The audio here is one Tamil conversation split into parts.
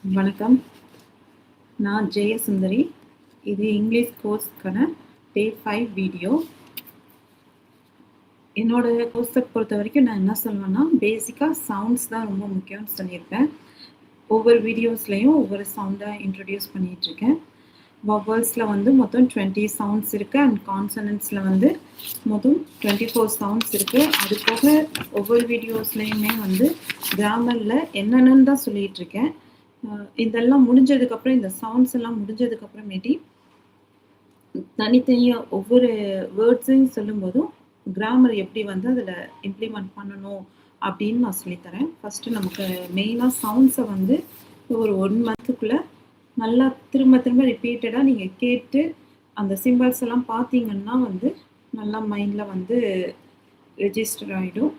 வணக்கம். நான் ஜெயசுந்தரி. இது இங்கிலீஷ் கோர்ஸ்க்கான டே 5 வீடியோ. என்னோட கோர்ஸை பொறுத்த வரைக்கும் நான் என்ன சொல்லுவேன்னா, பேசிக்காக சவுண்ட்ஸ் தான் ரொம்ப முக்கியம்னு சொல்லியிருப்பேன். ஒவ்வொரு வீடியோஸ்லையும் ஒவ்வொரு சவுண்டாக இன்ட்ரடியூஸ் பண்ணிகிட்ருக்கேன். வவல்ஸில் வந்து மொத்தம் 20 சவுண்ட்ஸ் இருக்குது அண்ட் கான்சனன்ட்ஸில் வந்து மொத்தம் 24 சவுண்ட்ஸ் இருக்குது. அது போக ஒவ்வொரு வீடியோஸ்லையுமே வந்து கிராமரில் என்னென்னு தான் சொல்லிகிட்ருக்கேன். இதெல்லாம் முடிஞ்சதுக்கப்புறம், இந்த சவுண்ட்ஸ் எல்லாம் முடிஞ்சதுக்கப்புறமேட்டி தனித்தனியாக ஒவ்வொரு வேர்ட்ஸையும் சொல்லும்போதும் கிராமர் எப்படி வந்து அதில் இம்ப்ளிமெண்ட் பண்ணணும் அப்படின்னு நான் சொல்லித்தரேன். ஃபஸ்ட்டு நமக்கு மெயினாக சவுண்ட்ஸை வந்து ஒரு 1 மந்த்துக்குள்ளே நல்லா திரும்ப திரும்ப ரிப்பீட்டடாக நீங்கள் கேட்டு அந்த சிம்பிள்ஸ் எல்லாம் பார்த்தீங்கன்னா வந்து நல்லா மைண்டில் வந்து ரெஜிஸ்டர் ஆகிடும்.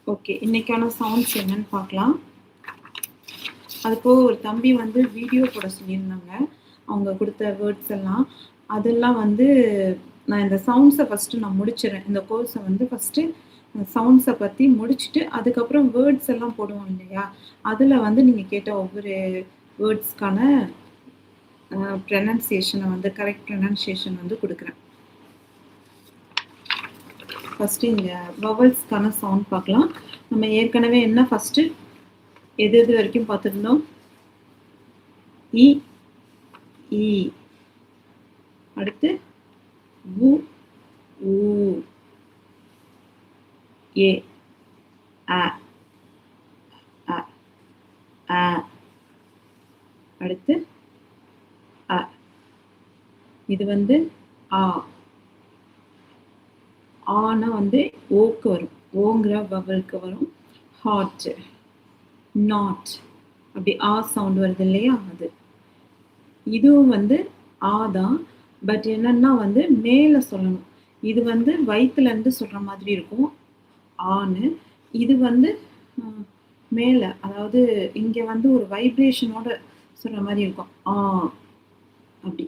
ஓகே, இன்றைக்கான சவுண்ட்ஸ் என்னன்னு பார்க்கலாம். அதுபோக ஒரு தம்பி வந்து வீடியோ போட சொல்லியிருந்தாங்க. அவங்க கொடுத்த வேர்ட்ஸ் எல்லாம் அதெல்லாம் வந்து நான் இந்த சவுண்ட்ஸை ஃபஸ்ட்டு நான் முடிச்சிடறேன். இந்த கோர்ஸை வந்து ஃபஸ்ட்டு சவுண்ட்ஸை பற்றி முடிச்சுட்டு அதுக்கப்புறம் வேர்ட்ஸ் எல்லாம் போடுவோம் இல்லையா, அதில் வந்து நீங்கள் கேட்ட ஒவ்வொரு வேர்ட்ஸ்க்கான ப்ரனன்சியேஷனை வந்து கரெக்ட் ப்ரனன்சியேஷன் வந்து கொடுக்குறேன். ஃபஸ்ட்டு இந்த வவல்ஸ்க்கான சவுண்ட் பார்க்கலாம். நம்ம ஏற்கனவே என்ன ஃபஸ்ட்டு எது வரைக்கும் பார்த்துருந்தோம்? இ, ஈ. அடுத்து உ, ஊ, ஏ, அ, அ, அ. அடுத்து அ. இது வந்து ஆ. ஆனா வந்து ஓக்கு வரும், ஓங்கிற வவலுக்கு வரும். ஹாட், நாட், அப்படி ஆ சவுண்ட் வருது இல்லையா, அது. இதுவும் வந்து ஆ தான், பட் என்னன்னா வந்து மேலே சொல்லணும். இது வந்து வயிற்றுலேருந்து சொல்கிற மாதிரி இருக்கும் ஆன்னு. இது வந்து மேலே, அதாவது இங்கே வந்து ஒரு வைப்ரேஷனோட சொல்கிற மாதிரி இருக்கும் ஆ அப்படி.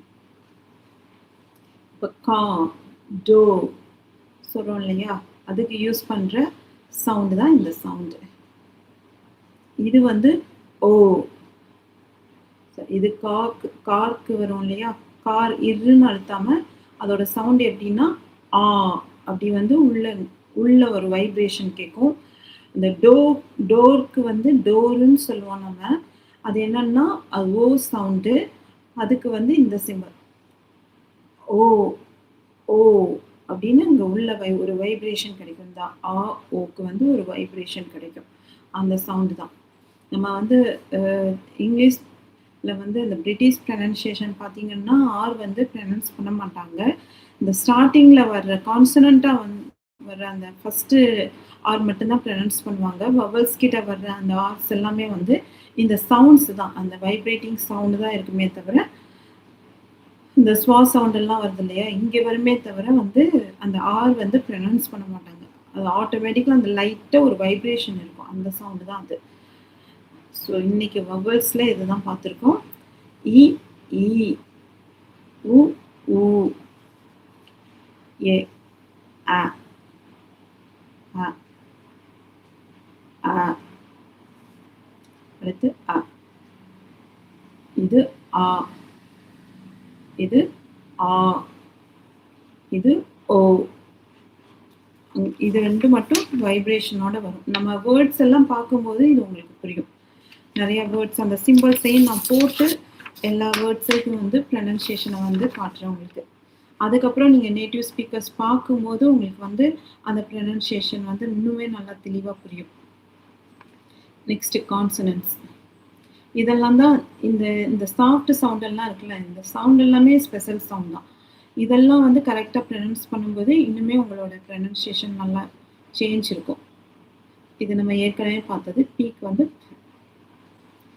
இப்போ கா, டோ சொல்கிறோம் இல்லையா, அதுக்கு யூஸ் பண்ணுற சவுண்டு தான் இந்த சவுண்டு. இது வந்து ஓ. இது கார்க்கு வரும் இல்லையா, கார் இருன்னு அழுத்தாம அதோட சவுண்ட் எப்படின்னா ஆ அப்படி வந்து உள்ள ஒரு வைப்ரேஷன் கேட்கும். இந்த டோருக்கு வந்து டோருன்னு சொல்லுவோம் நம்ம. அது என்னன்னா அது ஓ சவுண்டு. அதுக்கு வந்து இந்த சிம்பல் ஓ ஓ அப்படின்னு இங்கே உள்ள ஒரு வைப்ரேஷன் கிடைக்கும். இந்த ஆ ஓக்கு வந்து ஒரு வைப்ரேஷன் கிடைக்கும். அந்த சவுண்டு தான் நம்ம வந்து இங்கிலீஷில் வந்து இந்த பிரிட்டிஷ் ப்ரனன்சியேஷன் பார்த்தீங்கன்னா ஆர் வந்து ப்ரனன்ஸ் பண்ண மாட்டாங்க. இந்த ஸ்டார்டிங்கில் வர்ற கான்சனண்ட்டாக வர்ற அந்த ஃபஸ்ட்டு ஆர் மட்டும்தான் ப்ரனன்ஸ் பண்ணுவாங்க. வவல்ஸ் கிட்ட வர்ற அந்த ஆர்ஸ் எல்லாமே வந்து இந்த சவுண்ட்ஸ் தான், அந்த வைப்ரேட்டிங் சவுண்டு தான் இருக்குமே தவிர, இந்த ஸ்வா சவுண்டெல்லாம் வருது இல்லையா, இங்கே வருமே தவிர வந்து அந்த ஆர் வந்து ப்ரனன்ஸ் பண்ண மாட்டாங்க. அது ஆட்டோமேட்டிக்காக அந்த லைட்டாக ஒரு வைப்ரேஷன் இருக்கும், அந்த சவுண்டு தான் அது. ஸோ இன்னைக்கு வவல்ஸில் இதுதான் பார்த்துருக்கோம். இ, ஈ, உ, ஊ, ஏ, அ, அ, அ. அடுத்து அ. இது ஆ, இது ஆ, இது ஓ. இது ரெண்டு மட்டும் வைப்ரேஷனோட வரும். நம்ம வேர்ட்ஸ் எல்லாம் பார்க்கும்போது இது உங்களுக்கு புரியும். நிறைய வேர்ட்ஸ் அந்த சிம்பிள்ஸையும் நான் போட்டு எல்லா வேர்ட்ஸுக்கும் வந்து ப்ரனன்சியேஷனை வந்து காட்டுறேன் உங்களுக்கு. அதுக்கப்புறம் நீங்கள் நேட்டிவ் ஸ்பீக்கர்ஸ் பார்க்கும்போது உங்களுக்கு வந்து அந்த ப்ரனன்சியேஷன் வந்து இன்னுமே நல்லா தெளிவாக புரியும். Next consonants. இதெல்லாம் தான் இந்த சாஃப்ட் சவுண்டெல்லாம் இருக்குல்ல, இந்த சவுண்ட் எல்லாமே ஸ்பெஷல் சவுண்ட் தான். இதெல்லாம் வந்து கரெக்டாக ப்ரனன்ஸ் பண்ணும்போது இன்னுமே உங்களோட ப்ரனன்சியேஷன் நல்லா சேஞ்ச் இருக்கும். இது நம்ம ஏற்கனவே பார்த்தது. பீக்கு வந்து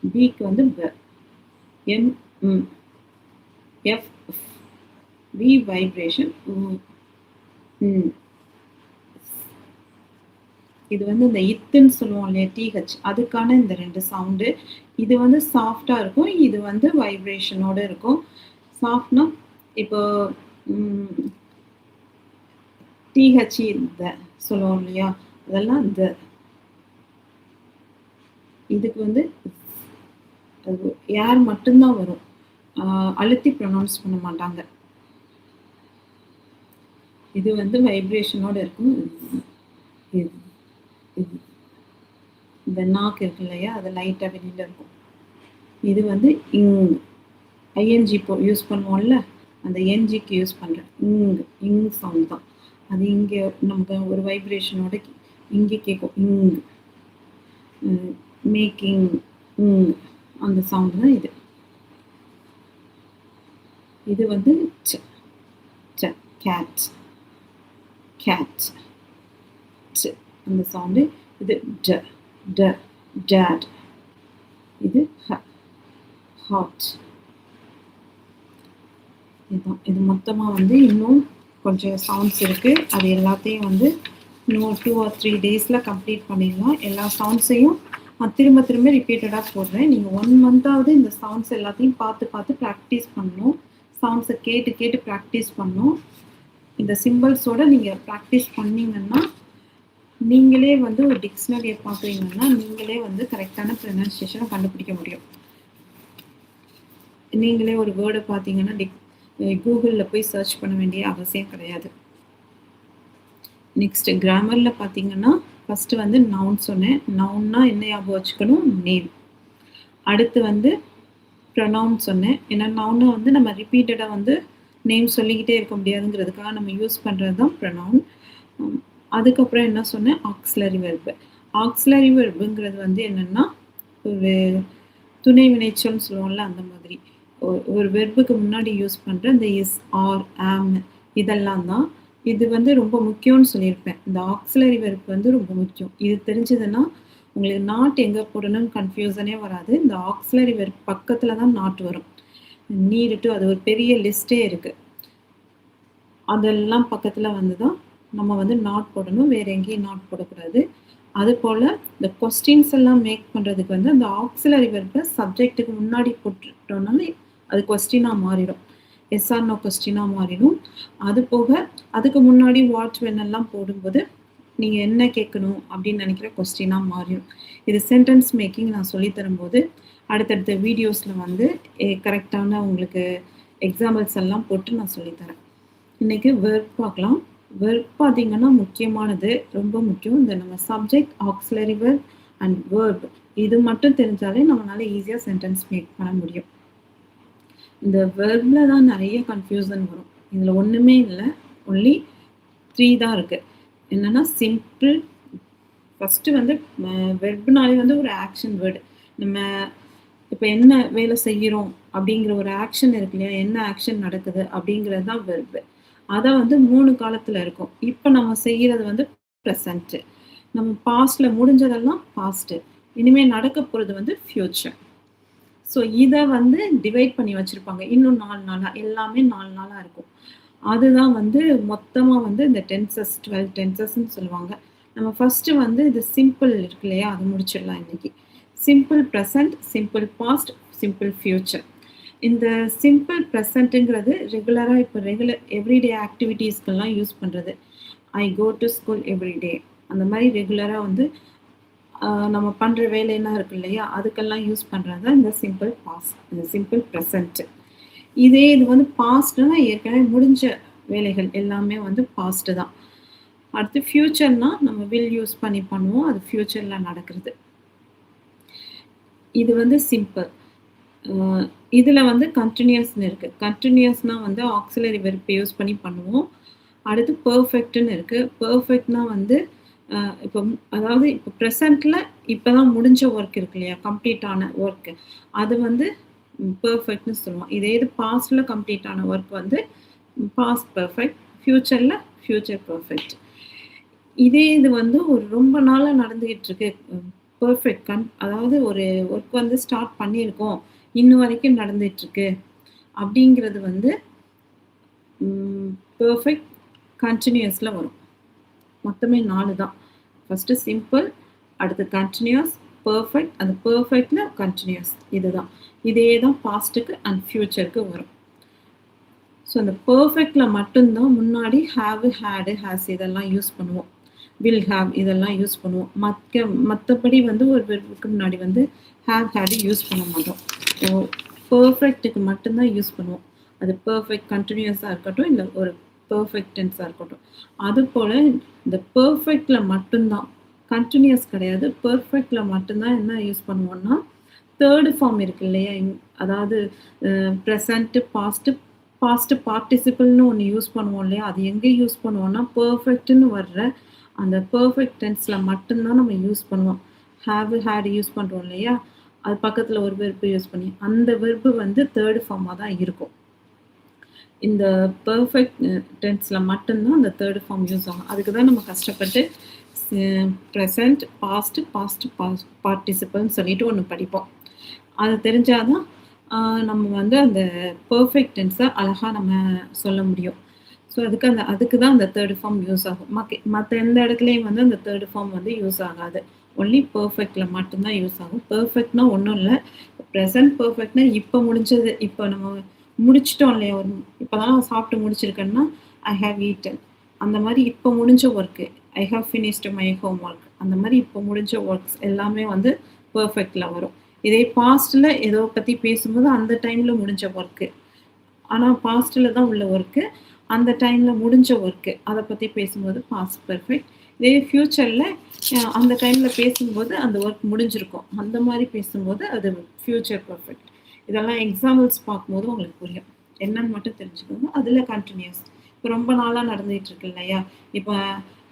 பிக்கு வந்து ப, எம், எஃப், வி வைப்ரேஷன், இது வந்து இந்த இத்துன்னு சொல்லுவோம் இல்லையா, டிஹெச், அதுக்கான இந்த 2 சவுண்டு. இது வந்து சாஃப்டாக இருக்கும், இது வந்து வைப்ரேஷனோட இருக்கும். சாஃப்ட்னா இப்போ டிஹெச் இந்த சொல்லுவோம் இல்லையா, அதெல்லாம் இந்த. இதுக்கு வந்து அது ஏர் மட்டும்தான் வரும். அழுத்தி ப்ரொனவுன்ஸ் பண்ண மாட்டாங்க. இது வந்து வைப்ரேஷனோட இருக்கும். இது இது இந்த நாக்கு இருக்கு இல்லையா, அது லைட்டா வெளியில இருக்கும். இது வந்து ஐஎன்ஜி யூஸ் பண்ணுவோம்ல, அந்த என்ஜிக்கு யூஸ் பண்றேன். இங் சவுண்ட் தான். அது இங்க நமக்கு ஒரு வைப்ரேஷனோட இங்கே கேட்கும். மேக்கிங் அந்த சவுண்ட் தான் இது. இது வந்து கேட் கேட் அந்த சவுண்டு. இது டேட். இது ஹாட். இதுதான். இது மொத்தமாக வந்து இன்னும் கொஞ்சம் சவுண்ட்ஸ் இருக்குது. அது எல்லாத்தையும் வந்து இன்னும் 2 or 3 டேஸில் கம்ப்ளீட் பண்ணிடலாம். எல்லா சவுண்ட்ஸையும் நான் திரும்ப திரும்ப ரிப்பீட்டடாக போடுறேன். நீங்கள் 1 மந்த்தாவது இந்த சவுண்ட்ஸ் எல்லாத்தையும் பார்த்து ப்ராக்டிஸ் பண்ணணும். சவுண்ட்ஸை கேட்டு ப்ராக்டிஸ் பண்ணணும். இந்த சிம்பிள்ஸோடு நீங்கள் ப்ராக்டிஸ் பண்ணிங்கன்னா நீங்களே வந்து ஒரு டிக்ஷனரியை பார்க்குறீங்கன்னா நீங்களே வந்து கரெக்டான ப்ரொனன்சியேஷனை கண்டுபிடிக்க முடியும். நீங்களே ஒரு வேர்டை பார்த்தீங்கன்னா கூகுளில் போய் சர்ச் பண்ண வேண்டிய அவசியம் கிடையாது. நெக்ஸ்ட் கிராமரில் பார்த்தீங்கன்னா ஃபஸ்ட்டு வந்து நவுன் சொன்னேன். நவுன்னா என்ன ஞாபகம் வச்சுக்கணும்? நேம். அடுத்து வந்து ப்ரொனவுன் சொன்னேன். ஏன்னா நவுனை வந்து நம்ம ரிப்பீட்டடாக வந்து நேம் சொல்லிக்கிட்டே இருக்க முடியாதுங்கிறதுக்காக நம்ம யூஸ் பண்ணுறது தான் ப்ரொனவுன். அதுக்கப்புறம் என்ன சொன்னேன்? Auxiliary verb. ஆக்ஸிலரி வெர்புங்கிறது வந்து என்னென்னா ஒரு துணை வினைச்சொல்னு சொல்லுவோம்ல, அந்த மாதிரி ஒரு வெர்புக்கு முன்னாடி யூஸ் பண்ணுற இந்த இஸ், ஆர், ஆம் இதெல்லாம் தான். இது வந்து ரொம்ப முக்கியம்னு சொல்லியிருப்பேன். இந்த ஆக்ஸிலரி வெர்ப் வந்து ரொம்ப முக்கியம். இது தெரிஞ்சதுன்னா உங்களுக்கு நாட் எங்கே போடணும்னு கன்ஃபியூசனே வராது. இந்த ஆக்ஸிலரி வெர்ப் பக்கத்தில் தான் நாட் வரும். நீடு டு, அது ஒரு பெரிய லிஸ்ட்டே இருக்குது. அதெல்லாம் பக்கத்தில் வந்து தான் நம்ம வந்து நாட் போடணும். வேறு எங்கேயும் நாட் போடக்கூடாது. அதுபோல் இந்த கொஸ்டின்ஸ் எல்லாம் மேக் பண்ணுறதுக்கு வந்து அந்த ஆக்ஸிலரி வெர்பை சப்ஜெக்ட்டுக்கு முன்னாடி போட்டுட்டோம்னாலே அது கொஸ்டினாக மாறிடும். எஸ்ஆர் நோ கொஸ்டினாக மாறிடும். அது போக அதுக்கு முன்னாடி வாட் வென்னெல்லாம் போடும்போது நீங்கள் என்ன கேட்கணும் அப்படின்னு நினைக்கிற கொஸ்டினாக மாறிடும். இது சென்டென்ஸ் மேக்கிங் நான் சொல்லித்தரும்போது அடுத்தடுத்த வீடியோஸில் வந்து கரெக்டான உங்களுக்கு எக்ஸாம்பிள்ஸ் எல்லாம் போட்டு நான் சொல்லித்தரேன். இன்றைக்கி வெர்ப் பார்க்கலாம். வெர்ப் பார்த்தீங்கன்னா முக்கியமானது, ரொம்ப முக்கியம். இந்த நம்ம subject, auxiliary verb and verb இது மட்டும் தெரிஞ்சாலே நம்மளால ஈஸியாக சென்டென்ஸ் மேக் பண்ண முடியும். இந்த வெர்பில் தான் நிறைய கன்ஃபியூசன் வரும். இதில் ஒன்றுமே இல்லை, ஒன்லி 3 தான் இருக்குது. என்னென்னா சிம்பிள். ஃபஸ்ட்டு வந்து வெர்ப்னாலே வந்து ஒரு ஆக்ஷன் வேர்டு. நம்ம இப்போ என்ன வேலை செய்கிறோம் அப்படிங்கிற ஒரு ஆக்ஷன் இருக்கு இல்லையா, என்ன ஆக்ஷன் நடக்குது அப்படிங்கிறது தான் வெர்பு. அதை வந்து 3 காலத்தில் இருக்கும். இப்போ நம்ம செய்கிறது வந்து ப்ரெசண்ட்டு. நம்ம பாஸ்டில் முடிஞ்சதெல்லாம் பாஸ்ட்டு. இனிமேல் நடக்க போகிறது வந்து ஃப்யூச்சர். ஸோ இதை வந்து டிவைட் பண்ணி வச்சுருப்பாங்க. இன்னும் 4 நாளாக, எல்லாமே 4 நாளாக இருக்கும். அதுதான் வந்து மொத்தமாக வந்து இந்த டென்சஸ், 12 டென்சஸ்ன்னு சொல்லுவாங்க. நம்ம ஃபஸ்ட்டு வந்து இது சிம்பிள் இருக்கு இல்லையா, அது முடிச்சிடலாம் இன்றைக்கி. Simple present, simple past, simple future. இந்த சிம்பிள் ப்ரெசண்ட்டுங்கிறது ரெகுலராக இப்போ எவ்ரிடே ஆக்டிவிட்டீஸ்க்கெல்லாம் யூஸ் பண்ணுறது. I go to school everyday, அந்த மாதிரி ரெகுலராக வந்து நம்ம பண்ணுற வேலையெல்லாம் இருக்கு இல்லையா, அதுக்கெல்லாம் யூஸ் பண்ணுறது தான் இந்த சிம்பிள் பாஸ்ட், இந்த சிம்பிள் ப்ரெசண்ட்டு. இதே இது வந்து பாஸ்ட்னா ஏற்கனவே முடிஞ்ச வேலைகள் எல்லாமே வந்து பாஸ்ட்டு தான். அடுத்து ஃப்யூச்சர்னால் நம்ம வில் யூஸ் பண்ணி பண்ணுவோம், அது ஃப்யூச்சரில் நடக்கிறது. இது வந்து சிம்பிள். இதில் வந்து கண்டினியூஸ்னு இருக்குது. கண்டினியூஸ்னால் வந்து ஆக்ஸிலரி வெர்ப் யூஸ் பண்ணி பண்ணுவோம். அடுத்து பர்ஃபெக்ட்னு இருக்குது. பர்ஃபெக்ட்னால் வந்து இப்போ அதாவது இப்போ ப்ரெசண்ட்டில் இப்போ தான் முடிஞ்ச ஒர்க் இருக்கு இல்லையா, கம்ப்ளீட்டான ஒர்க்கு, அது வந்து பர்ஃபெக்ட்னு சொல்லுவோம். இதே இது பாஸ்டில் கம்ப்ளீட்டான ஒர்க் வந்து பாஸ்ட் பர்ஃபெக்ட், ஃப்யூச்சரில் ஃப்யூச்சர் பர்ஃபெக்ட். இதே இது வந்து ஒரு ரொம்ப நாளாக நடந்துக்கிட்டு இருக்கு பர்ஃபெக்ட், அதாவது ஒரு ஒர்க் வந்து ஸ்டார்ட் பண்ணியிருக்கோம், இன்னும் வரைக்கும் நடந்துகிட்ருக்கு அப்படிங்கிறது வந்து பர்ஃபெக்ட் கண்டினியூஸில் வரும். மொத்தமே 4 தான். ஃபஸ்ட்டு சிம்பிள், அடுத்து கண்டினியூஸ், பர்ஃபெக்ட், அந்த பர்ஃபெக்டில் கண்டினியூஸ். இதுதான், இதே தான் பாஸ்ட்டுக்கு அண்ட் ஃப்யூச்சருக்கு வரும். ஸோ அந்த பர்ஃபெக்டில் மட்டும்தான் முன்னாடி ஹாவ், ஹேடு, ஹேஸ் இதெல்லாம் யூஸ் பண்ணுவோம். வில் ஹாவ் இதெல்லாம் யூஸ் பண்ணுவோம். மற்றபடி வந்து ஒரு வெர்புக்கு முன்னாடி வந்து ஹேவ் ஹேடு யூஸ் பண்ண மாட்டோம். பெர்ஃபெக்ட்டுக்கு மட்டும்தான் யூஸ் பண்ணுவோம். அது பெர்ஃபெக்ட் கண்டினியூஸாக இருக்கட்டும், இல்லை ஒரு பெர்ஃபெக்ட் டென்ஸாக இருக்கட்டும். அதுபோல் இந்த பெர்ஃபெக்டில் மட்டும்தான், கண்டினியூஸ் கிடையாது, பெர்ஃபெக்டில் மட்டும்தான் என்ன யூஸ் பண்ணுவோம்னா தேர்டு ஃபார்ம் இருக்கு இல்லையா, அதாவது ப்ரெசண்ட்டு பாஸ்ட்டு பார்ட்டிசிபிள்னு ஒன்று யூஸ் பண்ணுவோம் இல்லையா, அது எங்கே யூஸ் பண்ணுவோம்னா பெர்ஃபெக்ட்னு வர்ற அந்த பெர்ஃபெக்ட் டென்ஸில் மட்டும்தான் நம்ம யூஸ் பண்ணுவோம். ஹேவ் ஹேட் யூஸ் பண்ணுறோம் இல்லையா, அது பக்கத்தில் ஒரு வெர்பு யூஸ் பண்ணி அந்த வெர்பு வந்து தேர்டு ஃபார்மாக தான் இருக்கும். இந்த பெர்ஃபெக்ட் டென்ஸில் மட்டும்தான் அந்த தேர்டு ஃபார்ம் யூஸ் ஆகும். அதுக்கு தான் நம்ம கஷ்டப்பட்டு ப்ரெசண்ட் பாஸ்ட் பார்ட்டிசிபிள்னு சொல்லிட்டு ஒன்று படிப்போம். அது தெரிஞ்சாதான் நம்ம வந்து அந்த பெர்ஃபெக்ட் டென்ஸை அழகாக நம்ம சொல்ல முடியும். ஸோ அதுக்கு தான் அந்த தேர்டு ஃபார்ம் யூஸ் ஆகும். மற்ற எந்த இடத்துலையும் வந்து அந்த தேர்டு ஃபார்ம் வந்து யூஸ் ஆகாது. ஒன்லி பெர்ஃபெக்டில் மட்டும்தான் யூஸ் ஆகும். பெர்ஃபெக்ட்னா ஒன்றும் இல்லை, ப்ரெசன்ட் பெர்ஃபெக்ட்னா இப்போ முடிஞ்சது, இப்போ நம்ம முடிச்சிட்டோம் இல்லையா, இப்போ தான் நான் சாப்பிட்டு முடிச்சிருக்கேன்னா ஐ ஹாவ் ஈட்டன், அந்த மாதிரி இப்போ முடிஞ்ச work, I have finished my home work, அந்த மாதிரி இப்போ முடிஞ்ச ஒர்க்ஸ் எல்லாமே வந்து பெர்ஃபெக்டில் வரும். இதே பாஸ்ட்டில் ஏதோ பற்றி பேசும்போது அந்த டைமில் முடிஞ்ச ஒர்க்கு, ஆனால் பாஸ்ட்டில் தான் உள்ள ஒர்க்கு, அந்த டைமில் முடிஞ்ச ஒர்க்கு, அதை பற்றி பேசும்போது பாஸ்ட் பெர்ஃபெக்ட். இதே ஃப்யூச்சரில் அந்த டைமில் பேசும்போது அந்த ஒர்க் முடிஞ்சிருக்கும், அந்த மாதிரி பேசும்போது அது ஃப்யூச்சர் பெர்ஃபெக்ட். இதெல்லாம் எக்ஸாம்பிள்ஸ் பார்க்கும்போது உங்களுக்கு புரியும், என்னன்னு மட்டும் தெரிஞ்சுக்கோங்க. அதில் கண்டினியூஸ் இப்போ ரொம்ப நாளாக நடந்துகிட்டு இருக்கு இல்லையா, இப்போ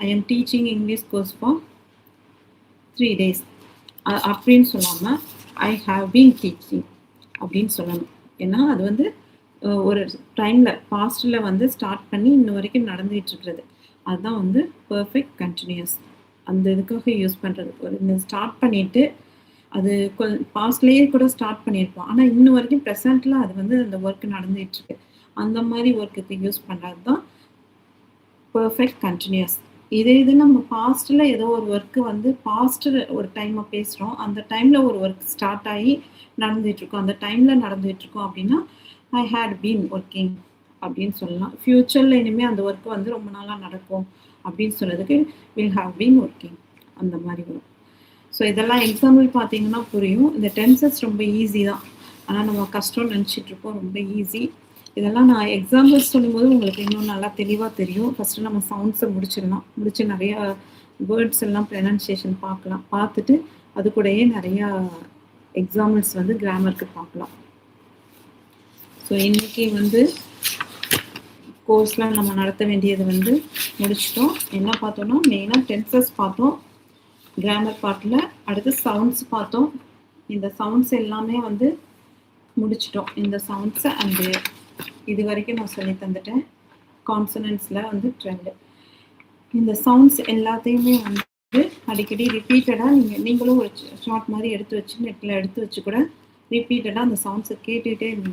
I am teaching English course for 3 days அப்படின்னு சொல்லாமல் ஐ ஹாவ் பீன் டீச்சிங் அப்படின்னு சொல்லணும். ஏன்னா அது வந்து ஒரு டைமில் பாஸ்டில் வந்து ஸ்டார்ட் பண்ணி இன்ன வரைக்கும் நடந்துகிட்டு இருக்கிறது, அதுதான் வந்து பெர்ஃபெக்ட் கண்டினியூஸ். அந்த இதுக்காக யூஸ் பண்ணுறது. ஒரு ஸ்டார்ட் பண்ணிவிட்டு அது பாஸ்ட்லேயே கூட ஸ்டார்ட் பண்ணியிருப்போம், ஆனால் இன்னும் வரைக்கும் ப்ரெசண்ட்டில் அது வந்து அந்த ஒர்க் நடந்துகிட்ருக்கு, அந்த மாதிரி ஒர்க்குக்கு யூஸ் பண்ணுறது தான் பெர்ஃபெக்ட் கண்டினியூஸ். இது நம்ம பாஸ்ட்டில் ஏதோ ஒரு ஒர்க்கு வந்து பாஸ்ட்டில் ஒரு டைமை பேசுகிறோம், அந்த டைமில் ஒரு ஒர்க் ஸ்டார்ட் ஆகி நடந்துகிட்ருக்கோம், அந்த டைமில் நடந்துகிட்ருக்கோம் அப்படின்னா ஐ ஹேட் பீன் ஒர்க்கிங் அப்படின்னு சொல்லலாம். ஃப்யூச்சரில் இனிமேல் அந்த ஒர்க்கு வந்து ரொம்ப நாளாக நடக்கும் அப்படின்னு சொல்கிறதுக்கு வில் ஹாவ் பீன் ஒர்க்கிங், அந்த மாதிரி வரும். ஸோ இதெல்லாம் எக்ஸாம்பிள் பார்த்தீங்கன்னா புரியும். இந்த டென்சஸ் ரொம்ப ஈஸி தான், ஆனால் நம்ம கஷ்டம்னு நினச்சிட்ருப்போம், ரொம்ப ஈஸி. இதெல்லாம் நான் எக்ஸாம்பிள்ஸ் சொல்லும்போது உங்களுக்கு இன்னும் நல்லா தெளிவாக தெரியும். ஃபஸ்ட்டு நம்ம சவுண்ட்ஸை முடிச்சு நிறையா வேர்ட்ஸ் எல்லாம் ப்ரொனன்சியேஷன் பார்த்துட்டு அது கூடயே நிறையா எக்ஸாம்பிள்ஸ் வந்து கிராமருக்கு பார்க்கலாம். ஸோ இன்றைக்கி வந்து கோர்ஸ்லாம் நம்ம நடத்த வேண்டியது வந்து முடிச்சிட்டோம். என்ன பார்த்தோன்னா மெயினாக டென்சஸ் பார்த்தோம், கிராமர் பார்ட்டில் அடுத்து சவுண்ட்ஸ் பார்த்தோம். இந்த சவுண்ட்ஸ் எல்லாமே வந்து முடிச்சிட்டோம். இந்த சவுண்ட்ஸை அண்டு இது வரைக்கும் நான் சொல்லி தந்துட்டேன். கான்சனன்ஸில் வந்து 12. இந்த சவுண்ட்ஸ் எல்லாத்தையுமே வந்து அடிக்கடி ரிப்பீட்டடாக நீங்களும் ஒரு ஷார்ட் மாதிரி எடுத்து வச்சு நெட்டில் எடுத்து வச்சு கூட ரிப்பீட்டடாக அந்த சவுண்ட்ஸை கேட்டுகிட்டே இருந்தீங்க